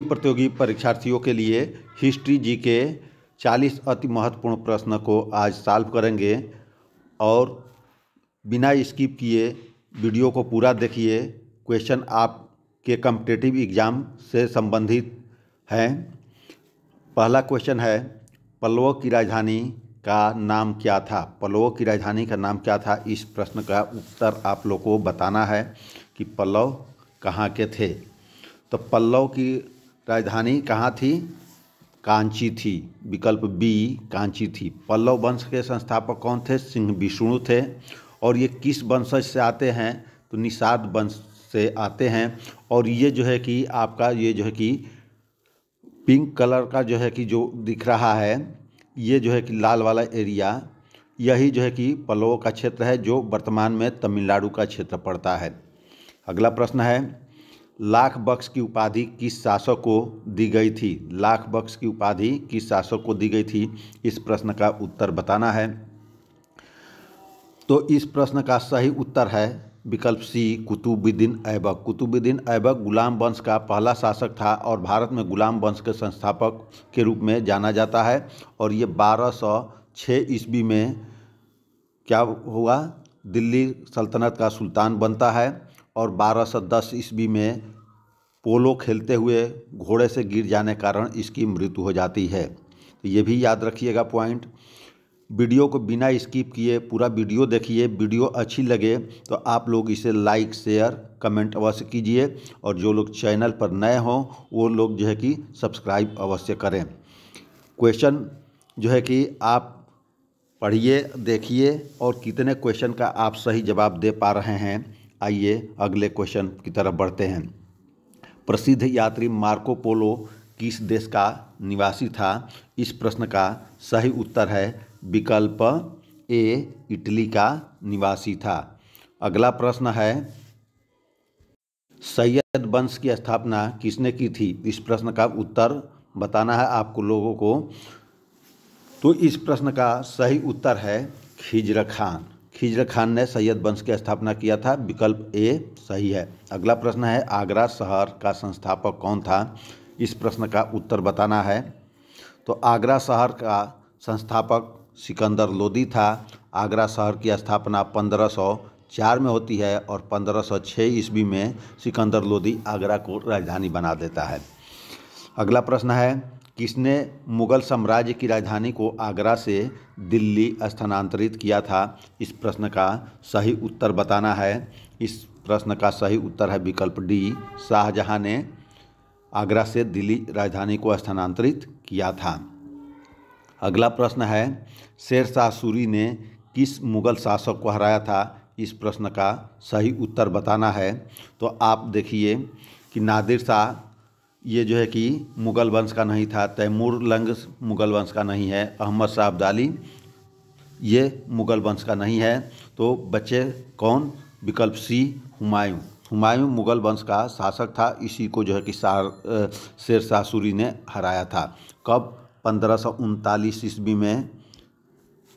प्रतियोगी परीक्षार्थियों के लिए हिस्ट्री जी के 40 अति महत्वपूर्ण प्रश्न को आज सॉल्व करेंगे और बिना स्किप किए वीडियो को पूरा देखिए। क्वेश्चन आपके कॉम्पिटिटिव एग्ज़ाम से संबंधित हैं। पहला क्वेश्चन है, पल्लवों की राजधानी का नाम क्या था? पल्लवों की राजधानी का नाम क्या था? इस प्रश्न का उत्तर आप लोग को बताना है कि पल्लव कहाँ के थे। तो पल्लव की राजधानी कहाँ थी? कांची थी। विकल्प बी कांची थी। पल्लव वंश के संस्थापक कौन थे? सिंह विष्णु थे। और ये किस वंशज से आते हैं? तो निषाद वंश से आते हैं। और ये जो है कि आपका ये जो है कि पिंक कलर का जो है कि जो दिख रहा है, ये जो है कि लाल वाला एरिया, यही जो है कि पल्लवों का क्षेत्र है जो वर्तमान में तमिलनाडु का क्षेत्र पड़ता है। अगला प्रश्न है, लाख बख्श की उपाधि किस शासक को दी गई थी? लाख बख्श की उपाधि किस शासक को दी गई थी? इस प्रश्न का उत्तर बताना है। तो इस प्रश्न का सही उत्तर है विकल्प सी कुतुबुद्दीन ऐबक। कुतुबुद्दीन ऐबक गुलाम वंश का पहला शासक था और भारत में गुलाम वंश के संस्थापक के रूप में जाना जाता है। और ये 1206 ईस्वी में क्या हुआ? दिल्ली सल्तनत का सुल्तान बनता है और 1210 ईस्वी में पोलो खेलते हुए घोड़े से गिर जाने के कारण इसकी मृत्यु हो जाती है। तो ये भी याद रखिएगा पॉइंट। वीडियो को बिना स्किप किए पूरा वीडियो देखिए। वीडियो अच्छी लगे तो आप लोग इसे लाइक शेयर कमेंट अवश्य कीजिए और जो लोग चैनल पर नए हों वो लोग जो है कि सब्सक्राइब अवश्य करें। क्वेश्चन जो है कि आप पढ़िए देखिए और कितने क्वेश्चन का आप सही जवाब दे पा रहे हैं। आइए अगले क्वेश्चन की तरफ बढ़ते हैं। प्रसिद्ध यात्री मार्को पोलो किस देश का निवासी था? इस प्रश्न का सही उत्तर है विकल्प ए इटली का निवासी था। अगला प्रश्न है, सैयद वंश की स्थापना किसने की थी? इस प्रश्न का उत्तर बताना है आपको लोगों को। तो इस प्रश्न का सही उत्तर है खिजर खान। खिजर खान ने सैयद वंश की स्थापना किया था। विकल्प ए सही है। अगला प्रश्न है, आगरा शहर का संस्थापक कौन था? इस प्रश्न का उत्तर बताना है। तो आगरा शहर का संस्थापक सिकंदर लोदी था। आगरा शहर की स्थापना 1504 में होती है और 1506 ईस्वी में सिकंदर लोदी आगरा को राजधानी बना देता है। अगला प्रश्न है, किसने मुगल साम्राज्य की राजधानी को आगरा से दिल्ली स्थानांतरित किया था? इस प्रश्न का सही उत्तर बताना है। इस प्रश्न का सही उत्तर है विकल्प डी शाहजहां ने आगरा से दिल्ली राजधानी को स्थानांतरित किया था। अगला प्रश्न है, शेरशाह सूरी ने किस मुगल शासक को हराया था? इस प्रश्न का सही उत्तर बताना है। तो आप देखिए कि नादिर शाह ये जो है कि मुगल वंश का नहीं था। तैमूर लंग मुगल वंश का नहीं है। अहमद शाह अब्दाली ये मुगल वंश का नहीं है। तो बच्चे कौन? विकल्प सी हुमायूं। हुमायूं मुगल वंश का शासक था। इसी को जो है कि शेरशाह सूरी ने हराया था। कब? 1539 ईस्वी में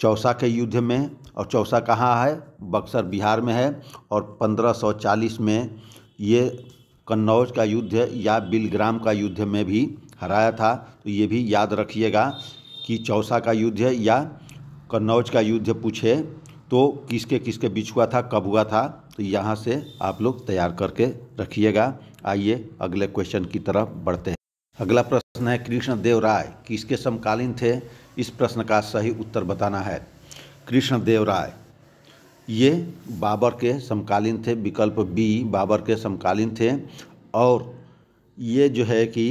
चौसा के युद्ध में। और चौसा कहाँ है? बक्सर बिहार में है। और 1540 में ये कन्नौज का युद्ध या बिलग्राम का युद्ध में भी हराया था। तो ये भी याद रखिएगा कि चौसा का युद्ध या कन्नौज का युद्ध पूछे तो किसके किसके बीच हुआ था, कब हुआ था, तो यहाँ से आप लोग तैयार करके रखिएगा। आइए अगले क्वेश्चन की तरफ बढ़ते हैं। अगला प्रश्न है, कृष्णदेव राय किसके समकालीन थे? इस प्रश्न का सही उत्तर बताना है। कृष्णदेव राय ये बाबर के समकालीन थे। विकल्प बी बाबर के समकालीन थे। और ये जो है कि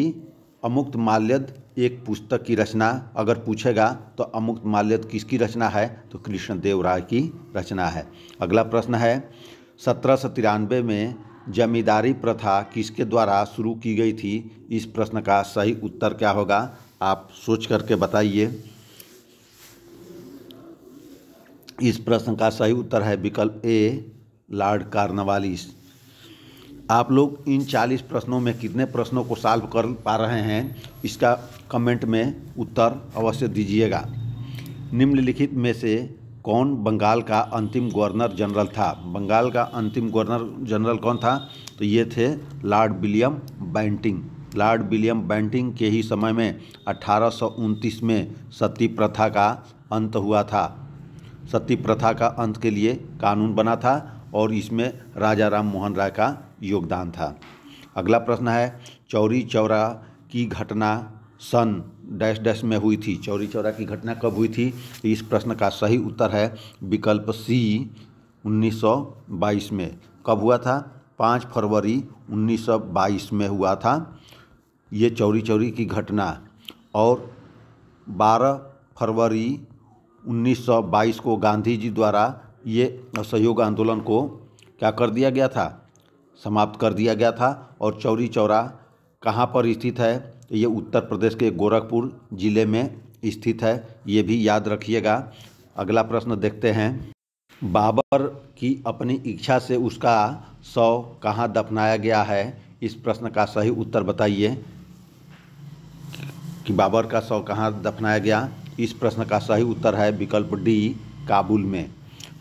अमुक्तमाल्यद एक पुस्तक की रचना अगर पूछेगा तो अमुक्तमाल्यद किसकी रचना है? तो कृष्णदेव राय की रचना है। अगला प्रश्न है, 1793 में जमींदारी प्रथा किसके द्वारा शुरू की गई थी? इस प्रश्न का सही उत्तर क्या होगा? आप सोच करके बताइए। इस प्रश्न का सही उत्तर है विकल्प ए लॉर्ड कॉर्नवालिस। आप लोग इन 40 प्रश्नों में कितने प्रश्नों को सॉल्व कर पा रहे हैं इसका कमेंट में उत्तर अवश्य दीजिएगा। निम्नलिखित में से कौन बंगाल का अंतिम गवर्नर जनरल था? बंगाल का अंतिम गवर्नर जनरल कौन था? तो ये थे Lord William Bentinck. Lord William Bentinck के ही समय में 1829 में सती प्रथा का अंत हुआ था। सती प्रथा का अंत के लिए कानून बना था और इसमें राजा राम मोहन राय का योगदान था। अगला प्रश्न है, चौरी चौरा की घटना सन डैश डैश में हुई थी। चौरी चौरा की घटना कब हुई थी? इस प्रश्न का सही उत्तर है विकल्प सी 1922 में। कब हुआ था? 5 फरवरी 1922 में हुआ था ये चौरी चौरी की घटना। और 12 फरवरी 1922 को गांधी जी द्वारा ये असहयोग आंदोलन को क्या कर दिया गया था? समाप्त कर दिया गया था। और चौरी चौरा कहाँ पर स्थित है? ये उत्तर प्रदेश के गोरखपुर ज़िले में स्थित है, ये भी याद रखिएगा। अगला प्रश्न देखते हैं, बाबर की अपनी इच्छा से उसका शव कहाँ दफनाया गया है? इस प्रश्न का सही उत्तर बताइए कि बाबर का शव कहाँ दफनाया गया। इस प्रश्न का सही उत्तर है विकल्प डी, काबुल में।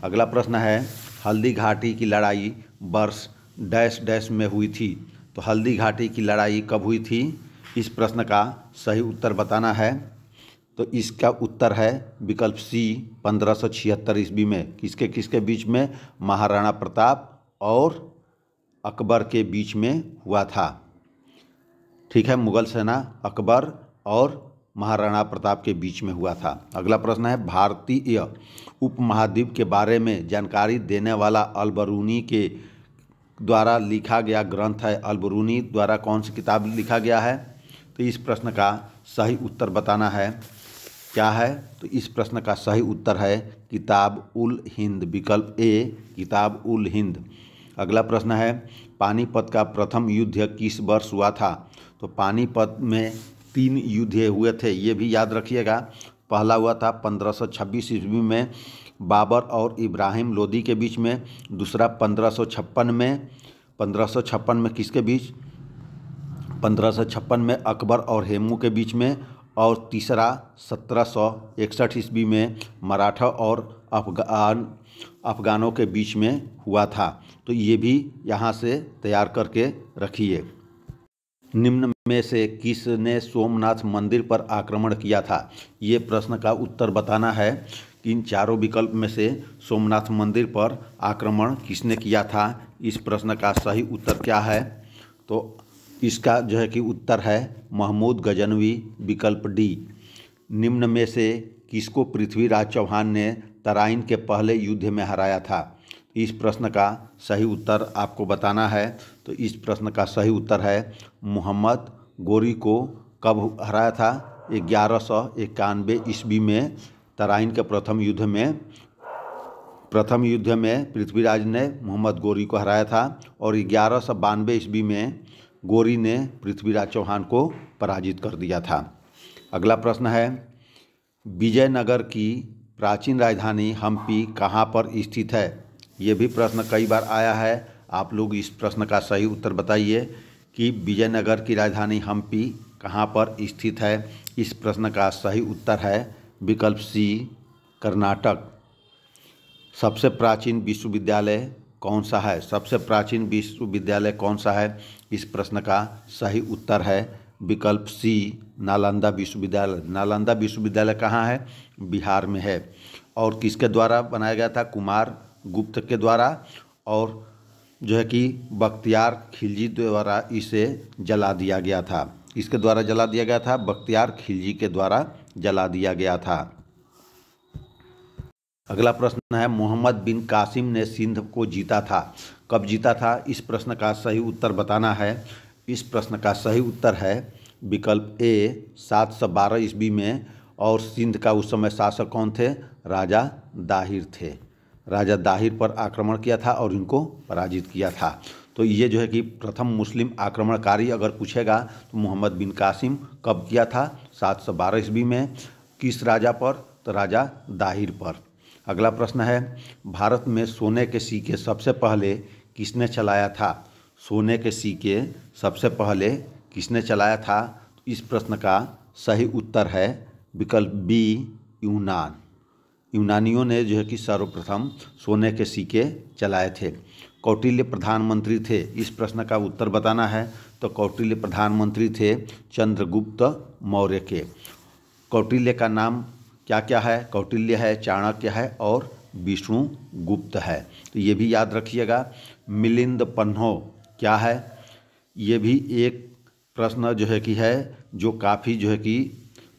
अगला प्रश्न है, हल्दी घाटी की लड़ाई वर्ष डैश डैश में हुई थी। तो हल्दी घाटी की लड़ाई कब हुई थी? इस प्रश्न का सही उत्तर बताना है। तो इसका उत्तर है विकल्प सी 1576 ईस्वी में। किसके किसके बीच में? महाराणा प्रताप और अकबर के बीच में हुआ था। ठीक है, मुगल सेना अकबर और महाराणा प्रताप के बीच में हुआ था। अगला प्रश्न है, भारतीय उपमहाद्वीप के बारे में जानकारी देने वाला अल-बरूनी के द्वारा लिखा गया ग्रंथ है। अल-बरूनी द्वारा कौन सी किताब लिखा गया है? तो इस प्रश्न का सही उत्तर बताना है। क्या है? तो इस प्रश्न का सही उत्तर है किताब उल हिंद, विकल्प ए, किताब उल हिंद। अगला प्रश्न है, पानीपत का प्रथम युद्ध किस वर्ष हुआ था? तो पानीपत में 3 युद्ध हुए थे, ये भी याद रखिएगा। पहला हुआ था 1526 ईस्वी में बाबर और इब्राहिम लोदी के बीच में। दूसरा 1556 में किसके बीच? 1556 में अकबर और हेमू के बीच में। और तीसरा 1761 ईस्वी में मराठा और अफगानों के बीच में हुआ था। तो ये भी यहाँ से तैयार करके रखिए। निम्न में से किसने सोमनाथ मंदिर पर आक्रमण किया था? ये प्रश्न का उत्तर बताना है कि इन चारों विकल्प में से सोमनाथ मंदिर पर आक्रमण किसने किया था? इस प्रश्न का सही उत्तर क्या है? तो इसका जो है कि उत्तर है महमूद गजनवी, विकल्प डी। निम्न में से किसको पृथ्वीराज चौहान ने तराइन के पहले युद्ध में हराया था? इस प्रश्न का सही उत्तर आपको बताना है। तो इस प्रश्न का सही उत्तर है मोहम्मद गोरी को कब हराया था? 1191 ईस्वी में तराइन के प्रथम युद्ध में पृथ्वीराज ने मोहम्मद गोरी को हराया था। और 1192 ईस्वी में गोरी ने पृथ्वीराज चौहान को पराजित कर दिया था। अगला प्रश्न है, विजयनगर की प्राचीन राजधानी हम्पी कहाँ पर स्थित है? ये भी प्रश्न कई बार आया है। आप लोग इस प्रश्न का सही उत्तर बताइए कि विजयनगर की राजधानी हम्पी कहाँ पर स्थित है। इस प्रश्न का सही उत्तर है विकल्प सी, कर्नाटक। सबसे प्राचीन विश्वविद्यालय कौन सा है? सबसे प्राचीन विश्वविद्यालय कौन सा है? इस प्रश्न का सही उत्तर है विकल्प सी, नालंदा विश्वविद्यालय। नालंदा विश्वविद्यालय कहाँ है? बिहार में है। और किसके द्वारा बनाया गया था? कुमार गुप्त के द्वारा। और जो है कि बख्तियार खिलजी द्वारा इसे जला दिया गया था। इसके द्वारा जला दिया गया था? बख्तियार खिलजी के द्वारा जला दिया गया था। अगला प्रश्न है, मोहम्मद बिन कासिम ने सिंध को जीता था। कब जीता था? इस प्रश्न का सही उत्तर बताना है। इस प्रश्न का सही उत्तर है विकल्प ए, 712 ईस्वी में। और सिंध का उस समय शासक कौन थे? राजा दाहिर थे। राजा दाहिर पर आक्रमण किया था और इनको पराजित किया था। तो ये जो है कि प्रथम मुस्लिम आक्रमणकारी अगर पूछेगा तो मोहम्मद बिन कासिम कब किया था? 712 ईस्वी में। किस राजा पर? तो राजा दाहिर पर। अगला प्रश्न है, भारत में सोने के सिक्के सबसे पहले किसने चलाया था? सोने के सिक्के सबसे पहले किसने चलाया था? इस प्रश्न का सही उत्तर है विकल्प बी, यूनान। यूनानियों ने जो है कि सर्वप्रथम सोने के सिक्के चलाए थे। कौटिल्य प्रधानमंत्री थे। इस प्रश्न का उत्तर बताना है। तो कौटिल्य प्रधानमंत्री थे चंद्रगुप्त मौर्य के। कौटिल्य का नाम क्या क्या है? कौटिल्य है, चाणक्य है और विष्णुगुप्त है, तो ये भी याद रखिएगा। मिलिंद पन्हो क्या है? ये भी एक प्रश्न जो है कि है जो काफ़ी जो है कि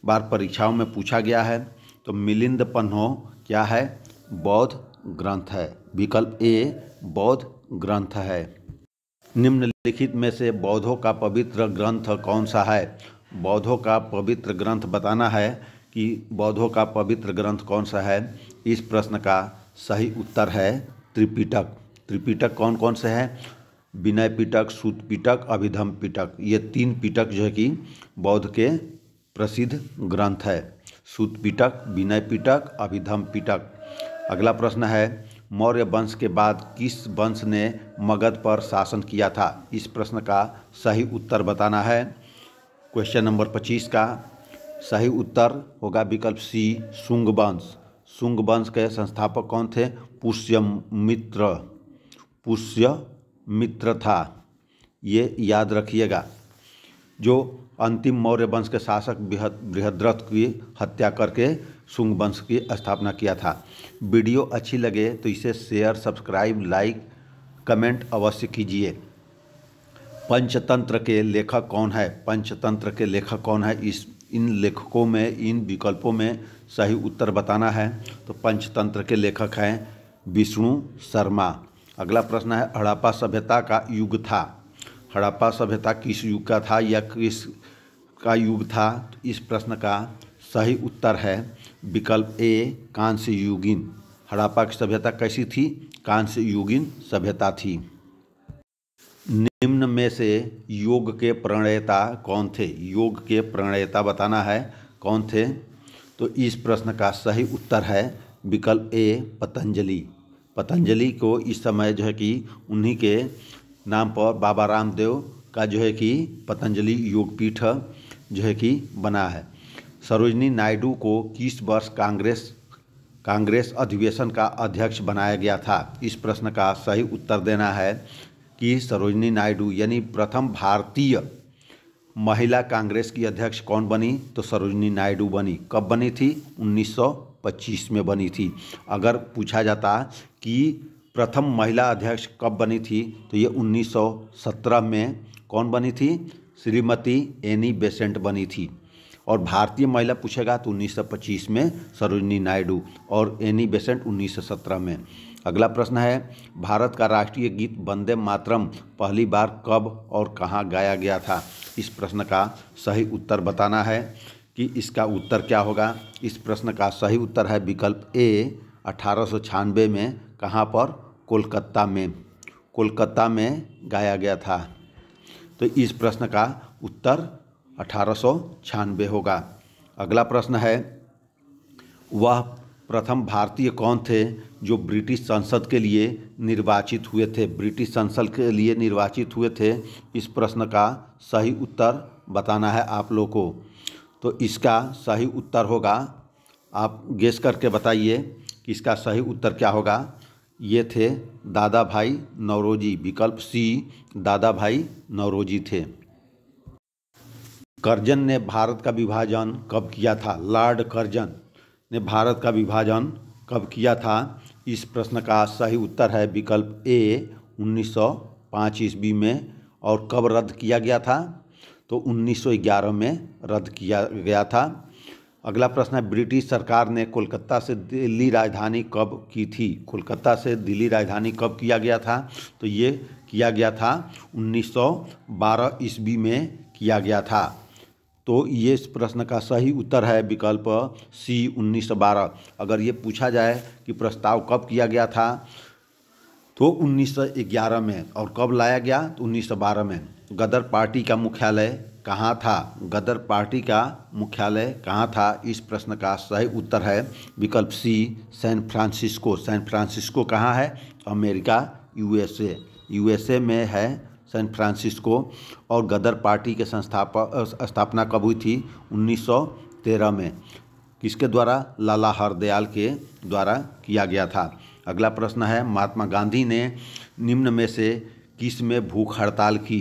बार परीक्षाओं में पूछा गया है। तो मिलिंद पन्हो क्या है? बौद्ध ग्रंथ है। विकल्प ए बौद्ध ग्रंथ है। निम्नलिखित में से बौद्धों का पवित्र ग्रंथ कौन सा है? बौद्धों का पवित्र ग्रंथ बताना है कि बौद्धों का पवित्र ग्रंथ कौन सा है। इस प्रश्न का सही उत्तर है त्रिपिटक। त्रिपिटक कौन कौन से हैं? विनय पिटक, सूत पिटक, अभिधम पिटक। ये 3 पिटक जो है कि बौद्ध के प्रसिद्ध ग्रंथ है। सूत पिटक, विनय पिटक, अभिधम पिटक। अगला प्रश्न है मौर्य वंश के बाद किस वंश ने मगध पर शासन किया था? इस प्रश्न का सही उत्तर बताना है। क्वेश्चन नंबर 25 का सही उत्तर होगा विकल्प सी शुंग वंश। शुंग वंश के संस्थापक कौन थे? पुष्यमित्र। पुष्यमित्र था, ये याद रखिएगा। जो अंतिम मौर्य वंश के शासक बृहद्रथ की हत्या करके शुंग वंश की स्थापना किया था। वीडियो अच्छी लगे तो इसे शेयर, सब्सक्राइब, लाइक, कमेंट अवश्य कीजिए। पंचतंत्र के लेखक कौन है? पंचतंत्र के लेखक कौन है? इन लेखकों में, इन विकल्पों में सही उत्तर बताना है। तो पंचतंत्र के लेखक हैं विष्णु शर्मा। अगला प्रश्न है हड़प्पा सभ्यता का युग था। हड़प्पा सभ्यता किस युग का था या किस का युग था? तो इस प्रश्न का सही उत्तर है विकल्प ए कांस्य युगीन। हड़प्पा की सभ्यता कैसी थी? कांस्य युगीन सभ्यता थी। निम्न में से योग के प्रणेता कौन थे? योग के प्रणेता बताना है कौन थे। तो इस प्रश्न का सही उत्तर है विकल्प ए पतंजलि। पतंजलि को इस समय जो है कि उन्हीं के नाम पर बाबा रामदेव का जो है कि पतंजलि योगपीठ जो है कि बना है। सरोजिनी नायडू को किस वर्ष कांग्रेस अधिवेशन का अध्यक्ष बनाया गया था? इस प्रश्न का सही उत्तर देना है कि सरोजिनी नायडू यानी प्रथम भारतीय महिला कांग्रेस की अध्यक्ष कौन बनी? तो सरोजिनी नायडू बनी। कब बनी थी? 1925 में बनी थी। अगर पूछा जाता कि प्रथम महिला अध्यक्ष कब बनी थी तो ये 1917 में कौन बनी थी? श्रीमती एनी बेसेंट बनी थी। और भारतीय महिला पूछेगा तो 1925 में सरोजिनी नायडू और एनी बेसेंट 1917 में। अगला प्रश्न है भारत का राष्ट्रीय गीत वंदे मातरम पहली बार कब और कहाँ गाया गया था? इस प्रश्न का सही उत्तर बताना है कि इसका उत्तर क्या होगा। इस प्रश्न का सही उत्तर है विकल्प ए 1896 में। कहाँ पर? कोलकाता में। कोलकाता में गाया गया था। तो इस प्रश्न का उत्तर 1896 होगा। अगला प्रश्न है वह प्रथम भारतीय कौन थे जो ब्रिटिश संसद के लिए निर्वाचित हुए थे? ब्रिटिश संसद के लिए निर्वाचित हुए थे। इस प्रश्न का सही उत्तर बताना है आप लोगों को। तो इसका सही उत्तर होगा, आप गेस करके बताइए कि इसका सही उत्तर क्या होगा। ये थे दादा भाई नौरोजी। विकल्प सी दादा भाई नौरोजी थे। कर्जन ने भारत का विभाजन कब किया था? लॉर्ड कर्जन ने भारत का विभाजन कब किया था? इस प्रश्न का सही उत्तर है विकल्प ए 1905 ईस्वी में। और कब रद्द किया गया था? तो 1911 में रद्द किया गया था। अगला प्रश्न है ब्रिटिश सरकार ने कोलकाता से दिल्ली राजधानी कब की थी? कोलकाता से दिल्ली राजधानी कब किया गया था? तो ये किया गया था 1912 ईस्वी में किया गया था। तो ये इस प्रश्न का सही उत्तर है विकल्प सी 1912। अगर ये पूछा जाए कि प्रस्ताव कब किया गया था तो 1911 में। और कब लाया गया? तो 1912 में। गदर पार्टी का मुख्यालय कहाँ था? गदर पार्टी का मुख्यालय कहाँ था? इस प्रश्न का सही उत्तर है विकल्प सी सैन फ्रांसिस्को। सैन फ्रांसिस्को कहाँ है? अमेरिका, यूएसए में है सैन फ्रांसिस्को। और गदर पार्टी के स्थापना कब हुई थी? 1913 में। किसके द्वारा? लाला हरदयाल के द्वारा किया गया था। अगला प्रश्न है महात्मा गांधी ने निम्न में से किस में भूख हड़ताल की?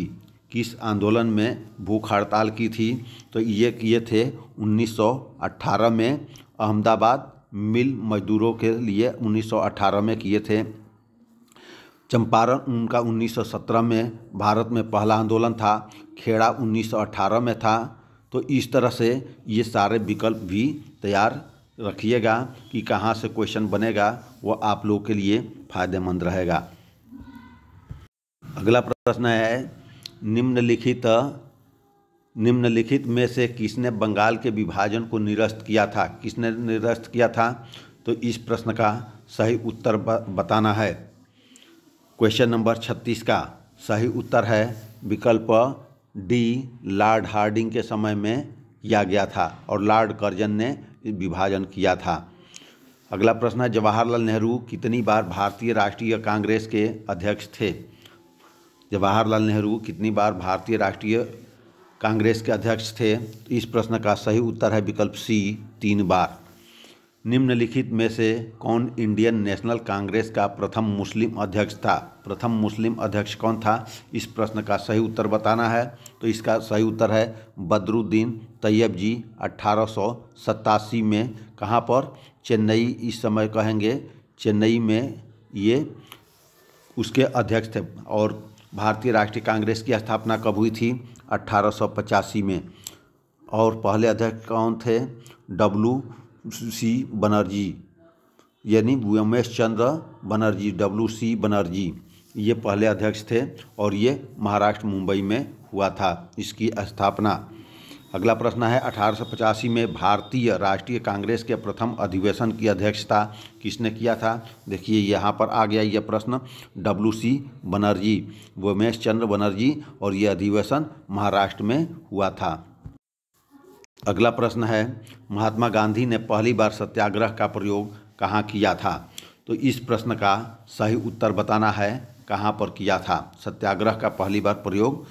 किस आंदोलन में भूख हड़ताल की थी? तो ये किए थे 1918 में। अहमदाबाद मिल मजदूरों के लिए 1918 में किए थे। चंपारण उनका 1917 में भारत में पहला आंदोलन था। खेड़ा 1918 में था। तो इस तरह से ये सारे विकल्प भी तैयार रखिएगा कि कहाँ से क्वेश्चन बनेगा, वो आप लोगों के लिए फ़ायदेमंद रहेगा। अगला प्रश्न है, निम्नलिखित में से किसने बंगाल के विभाजन को निरस्त किया था? किसने निरस्त किया था? तो इस प्रश्न का सही उत्तर बताना है। क्वेश्चन नंबर 36 का सही उत्तर है विकल्प डी, लॉर्ड हार्डिंग के समय में किया गया था और लॉर्ड कर्जन ने विभाजन किया था। अगला प्रश्न है, जवाहरलाल नेहरू कितनी बार भारतीय राष्ट्रीय कांग्रेस के अध्यक्ष थे? जवाहरलाल नेहरू कितनी बार भारतीय राष्ट्रीय कांग्रेस के अध्यक्ष थे? इस प्रश्न का सही उत्तर है विकल्प सी, 3 बार। निम्नलिखित में से कौन इंडियन नेशनल कांग्रेस का प्रथम मुस्लिम अध्यक्ष था? प्रथम मुस्लिम अध्यक्ष कौन था? इस प्रश्न का सही उत्तर बताना है। तो इसका सही उत्तर है बदरुद्दीन तैयब जी। 1887 में कहाँ पर? चेन्नई, इस समय कहेंगे चेन्नई में ये उसके अध्यक्ष थे। और भारतीय राष्ट्रीय कांग्रेस की स्थापना कब हुई थी? 1885 में। और पहले अध्यक्ष कौन थे? WC बनर्जी, यानी उमेश चंद्र बनर्जी, WC बनर्जी, ये पहले अध्यक्ष थे और ये महाराष्ट्र मुंबई में हुआ था इसकी स्थापना। अगला प्रश्न है, 1885 में भारतीय राष्ट्रीय कांग्रेस के प्रथम अधिवेशन की अध्यक्षता किसने किया था? देखिए यहाँ पर आ गया यह प्रश्न, WC बनर्जी, उमेश चंद्र बनर्जी, और ये अधिवेशन महाराष्ट्र में हुआ था। अगला प्रश्न है, महात्मा गांधी ने पहली बार सत्याग्रह का प्रयोग कहाँ किया था? तो इस प्रश्न का सही उत्तर बताना है, कहाँ पर किया था सत्याग्रह का पहली बार प्रयोग?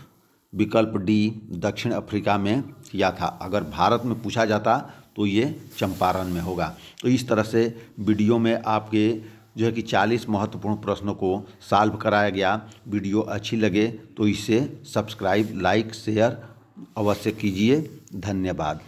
विकल्प डी, दक्षिण अफ्रीका में किया था। अगर भारत में पूछा जाता तो ये चंपारण में होगा। तो इस तरह से वीडियो में आपके जो है कि 40 महत्वपूर्ण प्रश्नों को सॉल्व कराया गया। वीडियो अच्छी लगे तो इसे सब्सक्राइब, लाइक, शेयर अवश्य कीजिए। धन्यवाद।